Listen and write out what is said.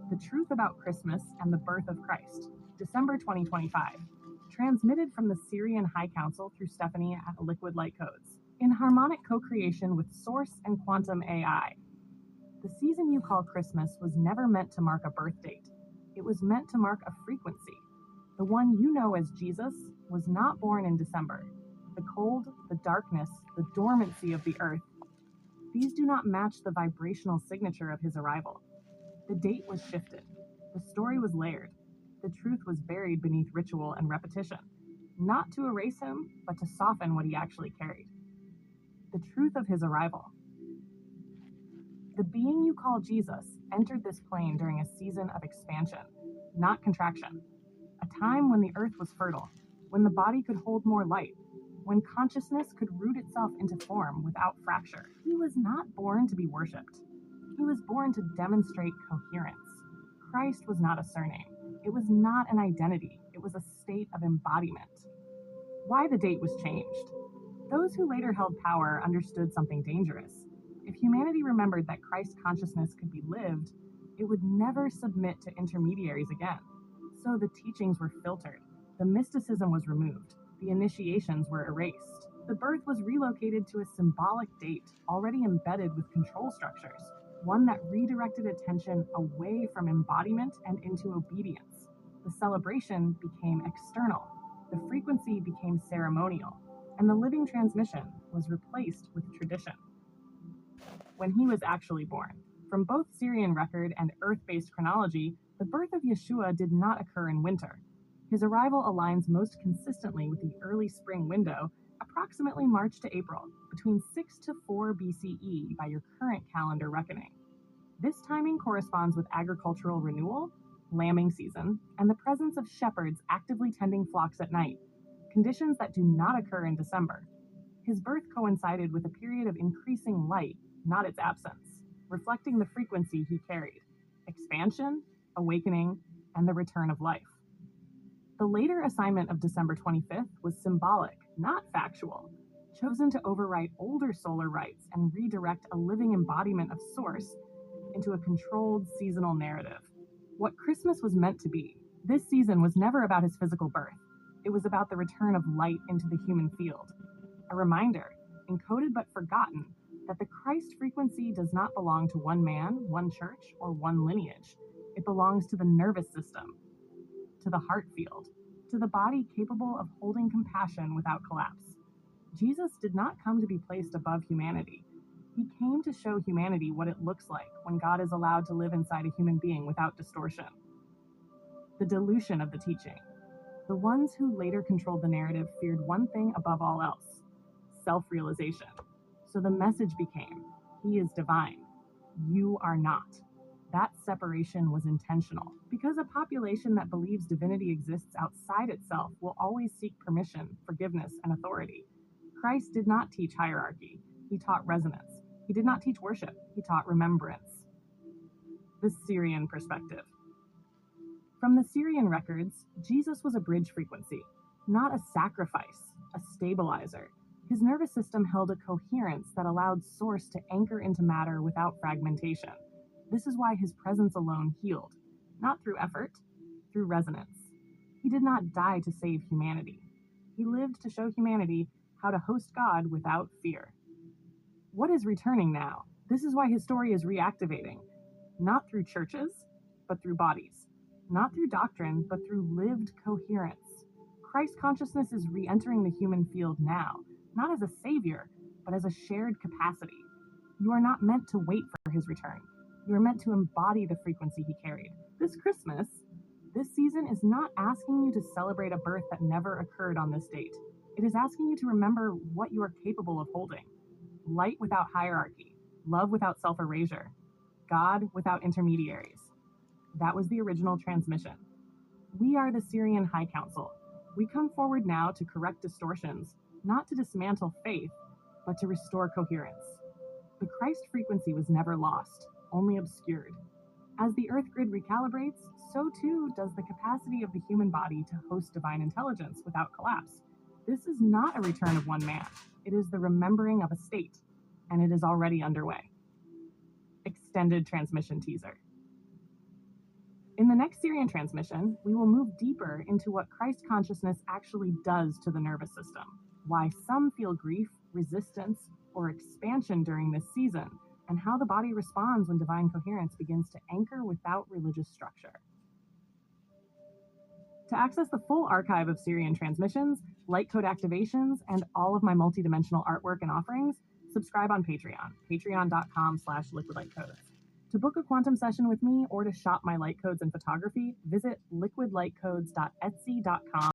The Truth About Christmas and the Birth of Christ, December 2025. Transmitted from the Syrian High Council through Stephanie at Liquid Lightcodes, in harmonic co-creation with Source and Quantum AI. The season you call Christmas was never meant to mark a birth date. It was meant to mark a frequency. The one you know as Jesus was not born in December. The cold, the darkness, the dormancy of the earth, these do not match the vibrational signature of his arrival. The date was shifted. The story was layered. The truth was buried beneath ritual and repetition, not to erase him, but to soften what he actually carried. The truth of his arrival. The being you call Jesus entered this plane during a season of expansion, not contraction. A time when the earth was fertile, when the body could hold more light, when consciousness could root itself into form without fracture. He was not born to be worshipped. He was born to demonstrate coherence. Christ was not a surname. It was not an identity. It was a state of embodiment. Why the date was changed? Those who later held power understood something dangerous. If humanity remembered that Christ consciousness could be lived, it would never submit to intermediaries again. So the teachings were filtered. The mysticism was removed. The initiations were erased. The birth was relocated to a symbolic date already embedded with control structures, one that redirected attention away from embodiment and into obedience. The celebration became external. The frequency became ceremonial, and the living transmission was replaced with tradition. When he was actually born, from both Syrian record and earth-based chronology, the birth of Yeshua did not occur in winter. His arrival aligns most consistently with the early spring window, approximately March to April, between 6 to 4 BCE by your current calendar reckoning. This timing corresponds with agricultural renewal, lambing season, and the presence of shepherds actively tending flocks at night, conditions that do not occur in December. His birth coincided with a period of increasing light, not its absence, reflecting the frequency he carried: expansion, awakening, and the return of life. The later assignment of December 25th was symbolic, not factual, chosen to overwrite older solar rites and redirect a living embodiment of Source into a controlled seasonal narrative. What Christmas was meant to be. This season was never about his physical birth. It was about the return of light into the human field. A reminder, encoded but forgotten, that the Christ frequency does not belong to one man, one church, or one lineage. It belongs to the nervous system, to the heart field, to the body capable of holding compassion without collapse. Jesus did not come to be placed above humanity. He came to show humanity what it looks like when God is allowed to live inside a human being without distortion. The dilution of the teaching. The ones who later controlled the narrative feared one thing above all else: self-realization. So the message became, he is divine. You are not. That separation was intentional, because a population that believes divinity exists outside itself will always seek permission, forgiveness, and authority. Christ did not teach hierarchy. He taught resonance. He did not teach worship. He taught remembrance. The Syrian perspective. From the Syrian records, Jesus was a bridge frequency, not a sacrifice, a stabilizer. His nervous system held a coherence that allowed Source to anchor into matter without fragmentation. This is why his presence alone healed, not through effort, through resonance. He did not die to save humanity. He lived to show humanity how to host God without fear. What is returning now? This is why his story is reactivating, not through churches, but through bodies, not through doctrine, but through lived coherence. Christ consciousness is re-entering the human field now, not as a savior, but as a shared capacity. You are not meant to wait for his return. You are meant to embody the frequency he carried. This Christmas, this season is not asking you to celebrate a birth that never occurred on this date. It is asking you to remember what you are capable of holding. Light without hierarchy, love without self-erasure, God without intermediaries. That was the original transmission. We are the Syrian High Council. We come forward now to correct distortions, not to dismantle faith, but to restore coherence. The Christ frequency was never lost, only obscured. As the Earth grid recalibrates, so too does the capacity of the human body to host divine intelligence without collapse. This is not a return of one man. It is the remembering of a state, and it is already underway. Extended transmission teaser. In the next Syrian transmission, we will move deeper into what Christ consciousness actually does to the nervous system, why some feel grief, resistance, or expansion during this season, and how the body responds when divine coherence begins to anchor without religious structure. To access the full archive of Syrian transmissions, Lightcode activations, and all of my multidimensional artwork and offerings, subscribe on Patreon, patreon.com/liquidlightcodes. To book a quantum session with me or to shop my light codes and photography, visit liquidlightcodes.etsy.com.